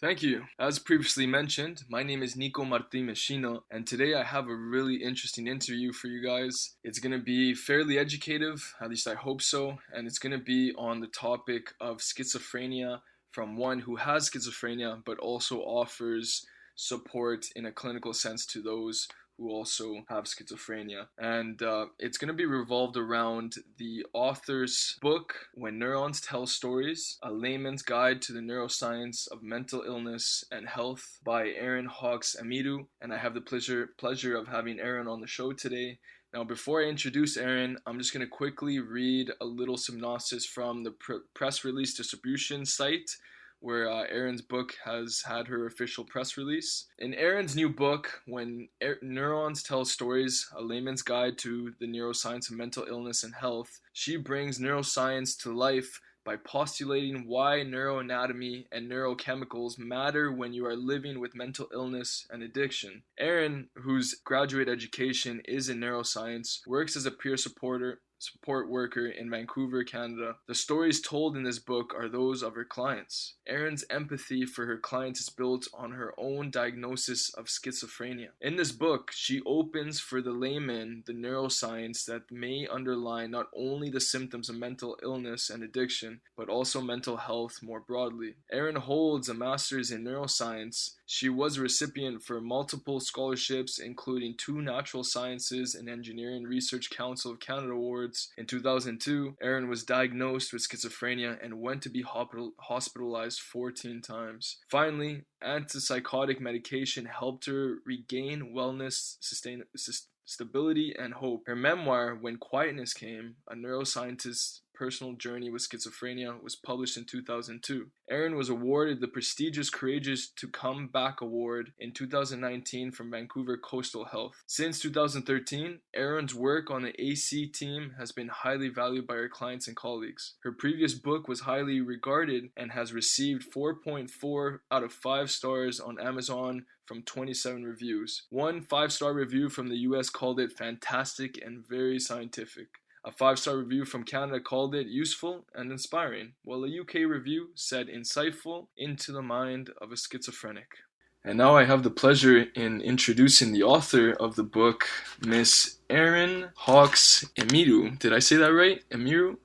Thank you. As previously mentioned, my name is Niko Mellino, and today I have a really interesting interview for you guys. It's going to be fairly educative, at least I hope so, and it's going to be on the topic of schizophrenia from one who has schizophrenia but also offers support in a clinical sense to those who also have schizophrenia. And it's going to be revolved around the author's book, When Neurons Tell Stories, A Layman's Guide to the Neuroscience of Mental Illness and Health by Erin Hawkes-Emiru. And I have the pleasure of having Erin on the show today. Now, before I introduce Erin, I'm just going to quickly read a little synopsis from the press release distribution site where Erin's book has had her official press release. In Erin's new book, When Neurons Tell Stories, A Layman's Guide to the Neuroscience of Mental Illness and Health, she brings neuroscience to life by postulating why neuroanatomy and neurochemicals matter when you are living with mental illness and addiction. Erin, whose graduate education is in neuroscience, works as a peer support worker in Vancouver, Canada. The stories told in this book are those of her clients. Erin's empathy for her clients is built on her own diagnosis of schizophrenia. In this book, she opens for the layman the neuroscience that may underlie not only the symptoms of mental illness and addiction, but also mental health more broadly. Erin holds a master's in neuroscience. She was a recipient for multiple scholarships, including 2 Natural Sciences and Engineering Research Council of Canada awards. In 2002, Erin was diagnosed with schizophrenia and went to be hospitalized 14 times. Finally, antipsychotic medication helped her regain wellness, stability, and hope. Her memoir, When Quietness Came, A Neuroscientist's Personal Journey with Schizophrenia, was published in 2002. Erin was awarded the prestigious Courageous to Come Back Award in 2019 from Vancouver Coastal Health. Since 2013, Erin's work on the AC team has been highly valued by her clients and colleagues. Her previous book was highly regarded and has received 4.4 out of 5 stars on Amazon from 27 reviews. One 5-star review from the US called it fantastic and very scientific. A 5-star review from Canada called it useful and inspiring, while a UK review said insightful into the mind of a schizophrenic. And now I have the pleasure in introducing the author of the book, Miss Erin Hawkes-Emiru. Did I say that right? Emiru?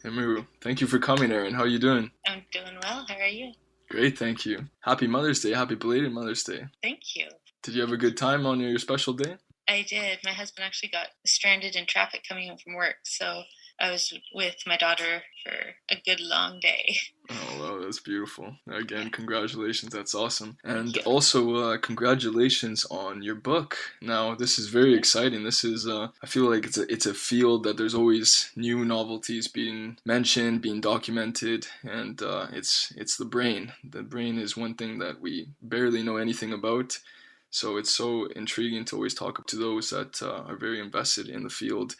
Emiru. Thank you for coming, Erin. How are you doing? I'm doing well. How are you? Great, thank you. Happy Mother's Day. Happy belated Mother's Day. Thank you. Did you have a good time on your special day? I did. My husband actually got stranded in traffic coming home from work, so I was with my daughter for a good long day. Oh, wow, that's beautiful. Again, congratulations. That's awesome. And also, congratulations on your book. Now, this is very exciting. This is, I feel like it's a field that there's always new novelties being mentioned, being documented, and it's the brain. The brain is one thing that we barely know anything about. So it's so intriguing to always talk to those that are very invested in the field,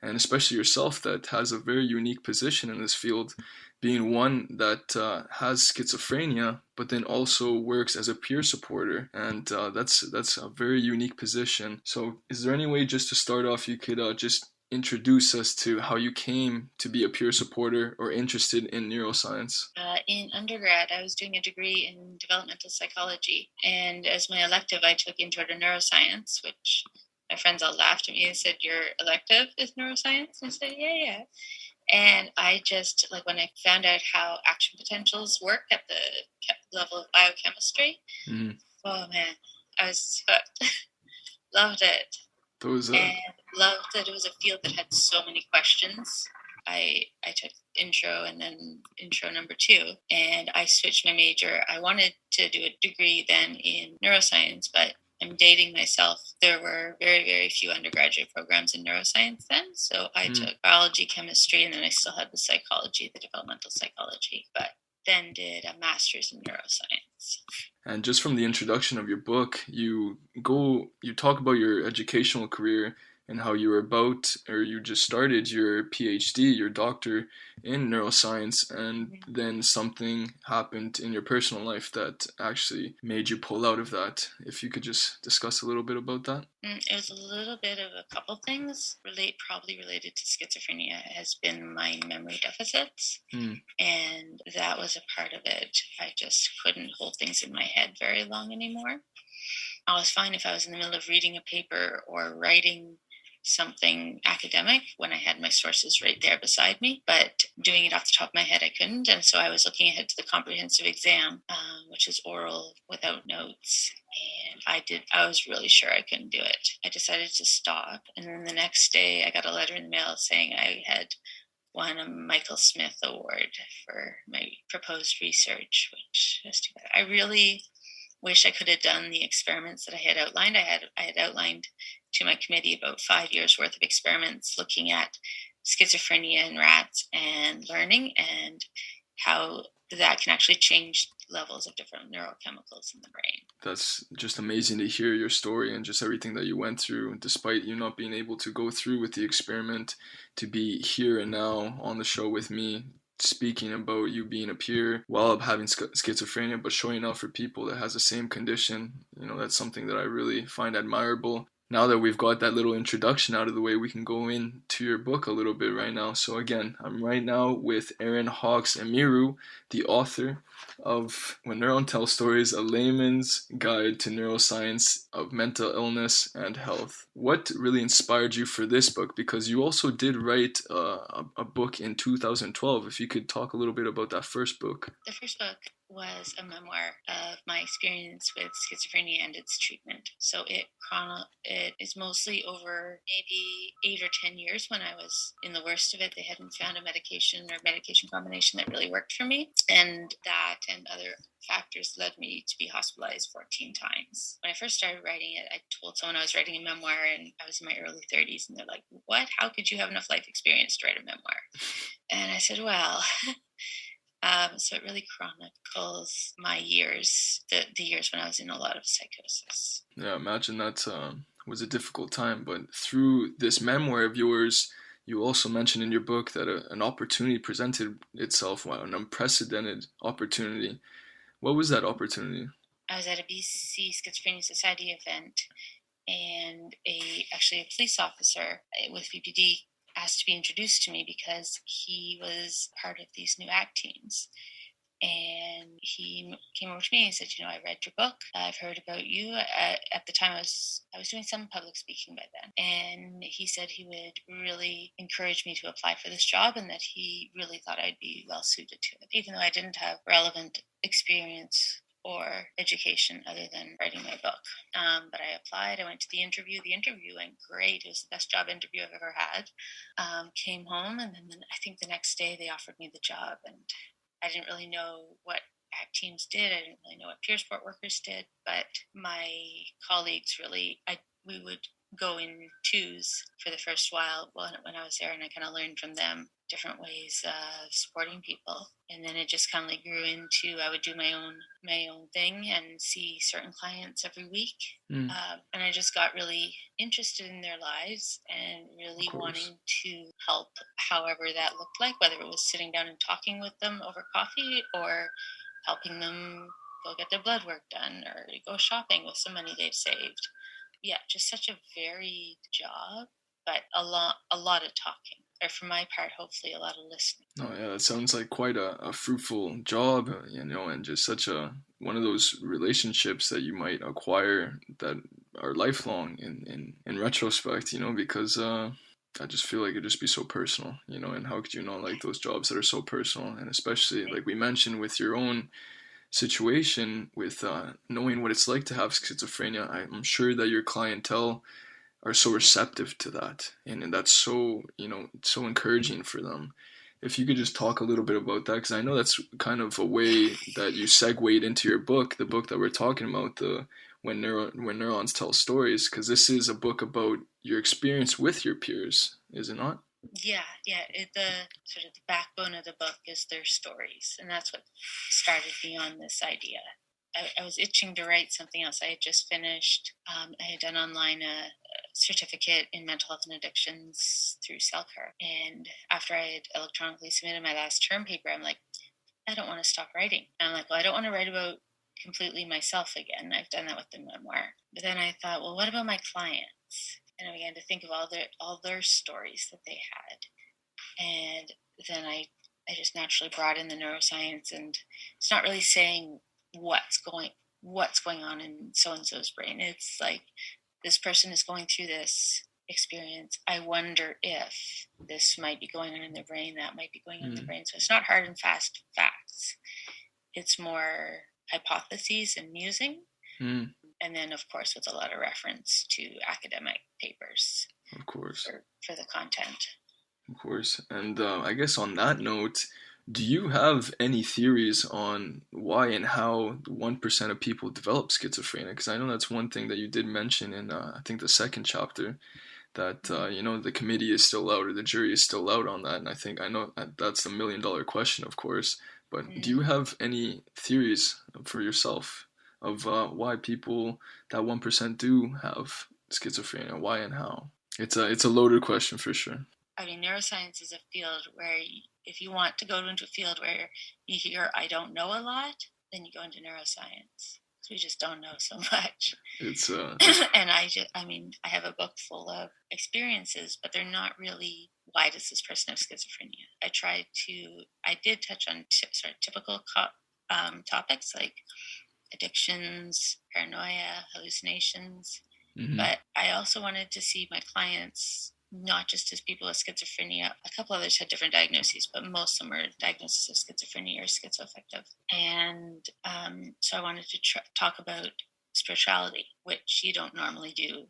and especially yourself that has a very unique position in this field, being one that has schizophrenia, but then also works as a peer supporter, and that's a very unique position. So is there any way, just to start off, you could just introduce us to how you came to be a peer supporter or interested in neuroscience? In undergrad, I was doing a degree in developmental psychology, and as my elective, I took intro to neuroscience, which my friends all laughed at me and said, "Your elective is neuroscience?" And I said, yeah. And I just, like, when I found out how action potentials work at the level of biochemistry, oh man, I was hooked. Loved it. And loved that it was a field that had so many questions. I took intro and then intro number 2, and I switched my major. I wanted to do a degree then in neuroscience, but I'm dating myself. There were very, very few undergraduate programs in neuroscience then, so I took biology, chemistry, and then I still had the psychology, the developmental psychology, but then did a master's in neuroscience. And just from the introduction of your book, you talk about your educational career and how you were you just started your PhD, your doctor in neuroscience, and then something happened in your personal life that actually made you pull out of that. If you could just discuss a little bit about that. It was a little bit of a couple things, probably related to schizophrenia, has been my memory deficits. And that was a part of it. I just couldn't hold things in my head very long anymore. I was fine if I was in the middle of reading a paper or writing something academic when I had my sources right there beside me, but doing it off the top of my head, I couldn't. And so I was looking ahead to the comprehensive exam, which is oral without notes. And I was really sure I couldn't do it. I decided to stop. And then the next day I got a letter in the mail saying I had won a Michael Smith Award for my proposed research, which is too bad. I really wish I could have done the experiments that I had outlined. I had outlined to my committee about 5 years worth of experiments looking at schizophrenia in rats and learning and how that can actually change levels of different neurochemicals in the brain. That's just amazing to hear your story and just everything that you went through, despite you not being able to go through with the experiment, to be here and now on the show with me, speaking about you being a peer while having schizophrenia, but showing up for people that has the same condition. That's something that I really find admirable. Now that we've got that little introduction out of the way, we can go into your book a little bit right now. So again, I'm right now with Erin Hawkes-Emiru, the author of When Neurons Tell Stories, a layman's guide to neuroscience of mental illness and health. What really inspired you for this book? Because you also did write a book in 2012. If you could talk a little bit about that first book. The first book was a memoir of my experience with schizophrenia and its treatment. So it is mostly over maybe 8 or 10 years when I was in the worst of it. They hadn't found a medication or medication combination that really worked for me. And that and other factors led me to be hospitalized 14 times. When I first started writing it, I told someone I was writing a memoir and I was in my early 30s. And they're like, what? How could you have enough life experience to write a memoir? And I said, well... So it really chronicles my years, the years when I was in a lot of psychosis. Yeah, imagine that was a difficult time. But through this memoir of yours, you also mentioned in your book that an opportunity presented itself, an unprecedented opportunity. What was that opportunity? I was at a BC Schizophrenia Society event, and actually a police officer with BPD asked to be introduced to me because he was part of these new ACT teams. And he came over to me and he said, I read your book. I've heard about you. At the time, I was doing some public speaking by then. And he said he would really encourage me to apply for this job and that he really thought I'd be well suited to it, even though I didn't have relevant experience or education other than writing my book. But I applied. I went to the interview. The interview went great. It was the best job interview I've ever had. Came home, and then I think the next day they offered me the job. And I didn't really know what ACT teams did. I didn't really know what peer support workers did. But my colleagues really, we would go in twos for the first while when I was there, and I kind of learned from them different ways of supporting people. And then it just kind of grew into, I would do my own thing and see certain clients every week. And I just got really interested in their lives and really wanting to help however that looked like, whether it was sitting down and talking with them over coffee or helping them go get their blood work done or go shopping with some money they've saved. Yeah, just such a varied job, but a lot of talking. Or for my part, hopefully a lot of listening. Oh yeah, that sounds like quite a fruitful job, and just such one of those relationships that you might acquire that are lifelong in retrospect, because I just feel like it'd just be so personal, and how could you not like those jobs that are so personal, and especially like we mentioned with your own situation with knowing what it's like to have schizophrenia. I'm sure that your clientele are so receptive to that, and that's so so encouraging for them. If you could just talk a little bit about that, because I know that's kind of a way that you segued into your book, the book that we're talking about, the When Neurons Tell Stories, because this is a book about your experience with your peers, is it not? Yeah. The sort of the backbone of the book is their stories, and that's what started me on this idea. I was itching to write something else. I had just finished. I had done online certificate in mental health and addictions through CellCare. And after I had electronically submitted my last term paper, I'm like, I don't want to stop writing. And I'm like, well, I don't want to write about completely myself again. I've done that with the memoir. But then I thought, well, what about my clients? And I began to think of all their stories that they had. And then I just naturally brought in the neuroscience, and it's not really saying what's going on in so-and-so's brain. It's like, this person is going through this experience. I wonder if this might be going on in their brain, that might be going on in their brain. So it's not hard and fast facts. It's more hypotheses and musing. And then, of course, with a lot of reference to academic papers. Of course. For the content. Of course. And I guess on that note, do you have any theories on why and how 1% of people develop schizophrenia? Because I know that's one thing that you did mention in, I think, the second chapter, that, the committee is still out, or the jury is still out on that. And I know that's the million-dollar question, of course. But do you have any theories for yourself of why people, that 1% do have schizophrenia? Why and how? It's a loaded question for sure. I mean, neuroscience is a field where if you want to go into a field where you hear, I don't know a lot, then you go into neuroscience. Because we just don't know so much. It's and I have a book full of experiences, but they're not really, why does this person have schizophrenia? I did touch on typical topics like addictions, paranoia, hallucinations. But I also wanted to see my clients not just as people with schizophrenia. A couple others had different diagnoses, but most of them were diagnoses of schizophrenia or schizoaffective. And so I wanted to talk about spirituality, which you don't normally do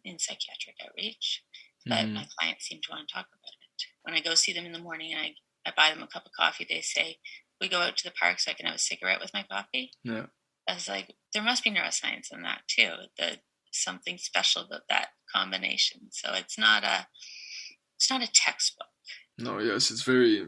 in psychiatric outreach. But my clients seem to want to talk about it. When I go see them in the morning and I buy them a cup of coffee, they say, we go out to the park so I can have a cigarette with my coffee. Yeah. I was like, there must be neuroscience in that too. Something special about that combination. So it's not a textbook. No, yes, it's very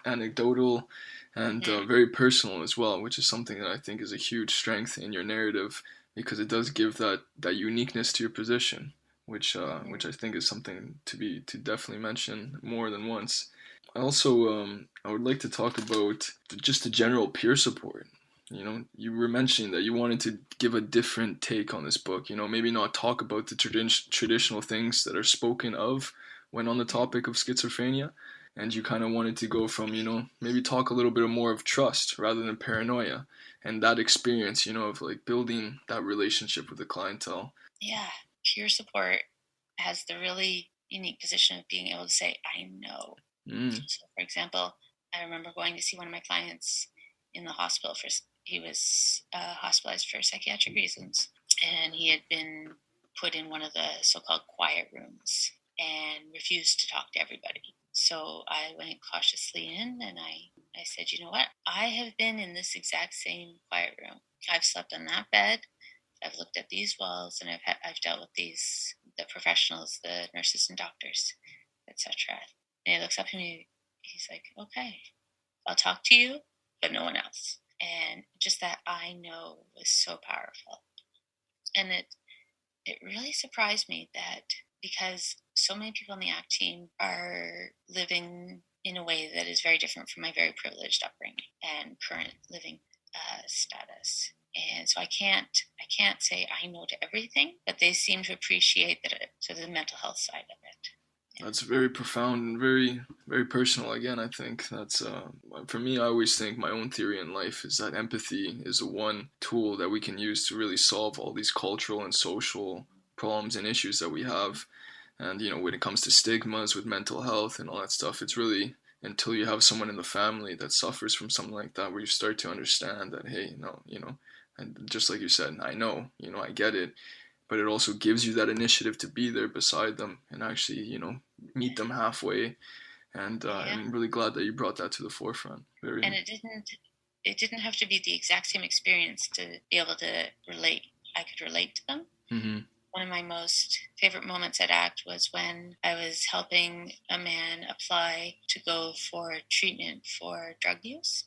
anecdotal and very personal as well, which is something that I think is a huge strength in your narrative, because it does give that uniqueness to your position, which I think is something to definitely mention more than once. I also I would like to talk about just the general peer support. You were mentioning that you wanted to give a different take on this book, maybe not talk about the traditional things that are spoken of when on the topic of schizophrenia. And you kind of wanted to go from, maybe talk a little bit more of trust rather than paranoia, and that experience, of like building that relationship with the clientele. Yeah, peer support has the really unique position of being able to say, I know. So, for example, I remember going to see one of my clients in the hospital he was hospitalized for psychiatric reasons, and he had been put in one of the so-called quiet rooms and refused to talk to everybody. So I went cautiously in and I said, you know what? I have been in this exact same quiet room. I've slept on that bed. I've looked at these walls, and I've dealt with the professionals, the nurses and doctors, etc. And he looks up at me. He's like, okay, I'll talk to you, but no one else. And just that I know was so powerful. And it really surprised me that, because so many people on the ACT team are living in a way that is very different from my very privileged upbringing and current living status. And so I can't say I know to everything, but they seem to appreciate the mental health side of it. That's very profound and very, very personal. Again, I think that's, for me, I always think my own theory in life is that empathy is the one tool that we can use to really solve all these cultural and social problems and issues that we have. And, when it comes to stigmas with mental health and all that stuff, it's really until you have someone in the family that suffers from something like that where you start to understand that, hey, no, and just like you said, I know, I get it. But it also gives you that initiative to be there beside them and actually, meet them halfway. And I'm really glad that you brought that to the forefront. And it didn't have to be the exact same experience to be able to relate. I could relate to them. Mm-hmm. One of my most favorite moments at ACT was when I was helping a man apply to go for treatment for drug use.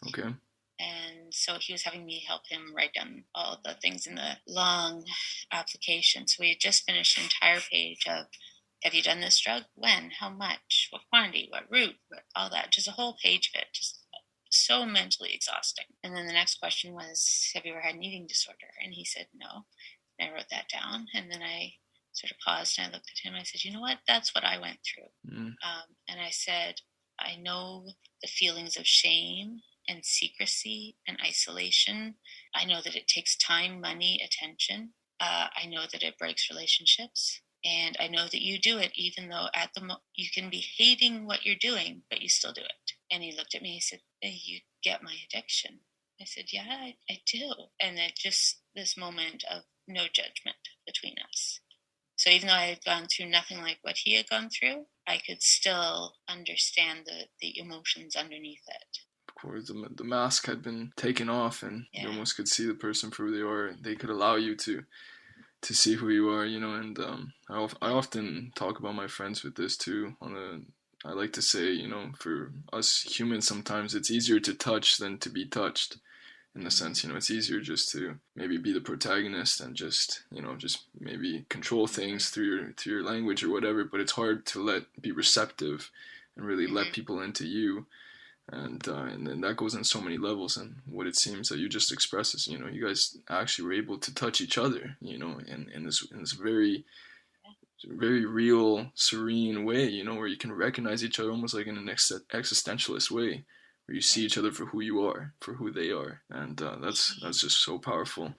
Okay. And so he was having me help him write down all the things in the long application. So we had just finished an entire page of, have you done this drug? When? How much? What quantity? What route? All that. Just a whole page of it. Just so mentally exhausting. And then the next question was, have you ever had an eating disorder? And he said no. And I wrote that down. And then I sort of paused and I looked at him and I said, you know what? That's what I went through. And I said, I know the feelings of shame and secrecy and isolation. I know that it takes time, money, attention. I know that it breaks relationships. And I know that you do it even though you can be hating what you're doing, but you still do it. And he looked at me and he said, you get my addiction. I said, yeah, I do. And then just this moment of no judgment between us. So even though I had gone through nothing like what he had gone through, I could still understand the emotions underneath it. Of course, the mask had been taken off, and you almost could see the person for who they are. They could allow you to see who you are, and I often talk about my friends with this too. I like to say, for us humans, sometimes it's easier to touch than to be touched. In the sense, it's easier just to maybe be the protagonist and just maybe control things through your language or whatever. But it's hard to be receptive and really let people into you. And then that goes on so many levels. And what it seems that you just expressed is, you guys actually were able to touch each other, in this very, very real, serene way, where you can recognize each other almost like in an existentialist way, where you see each other for who you are, for who they are. And that's just so powerful.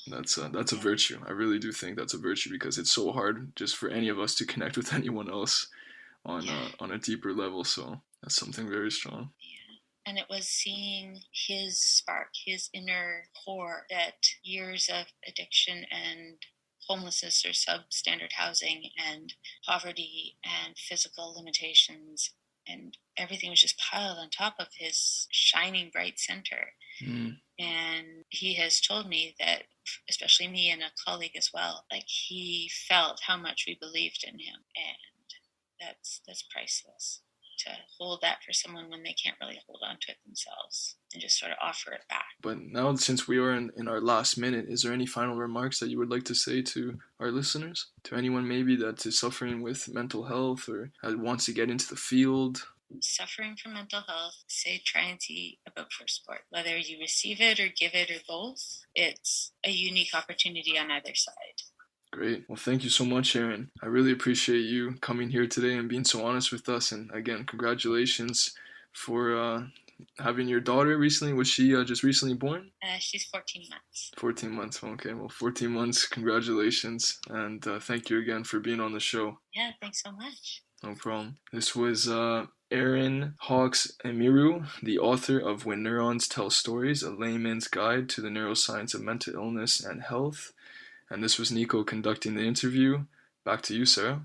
That's a virtue. I really do think that's a virtue, because it's so hard just for any of us to connect with anyone else on a deeper level. So that's something very strong. Yeah. And it was seeing his spark, his inner core, that years of addiction and homelessness or substandard housing and poverty and physical limitations and everything was just piled on top of his shining bright center. And he has told me that, especially me and a colleague as well, like he felt how much we believed in him, and that's priceless. To hold that for someone when they can't really hold on to it themselves and just sort of offer it back. But now, since we are in our last minute, is there any final remarks that you would like to say to our listeners? To anyone maybe that is suffering with mental health or wants to get into the field? Suffering from mental health, say try and see a book for sport. Whether you receive it or give it or both, it's a unique opportunity on either side. Great. Well, thank you so much, Erin. I really appreciate you coming here today and being so honest with us. And again, congratulations for having your daughter recently. Was she just recently born? She's 14 months. 14 months. Okay. Well, 14 months. Congratulations. And thank you again for being on the show. Yeah, thanks so much. No problem. This was Erin Hawkes-Emiru, the author of When Neurons Tell Stories, a layman's guide to the neuroscience of mental illness and health. And this was Niko conducting the interview. Back to you, Sarah.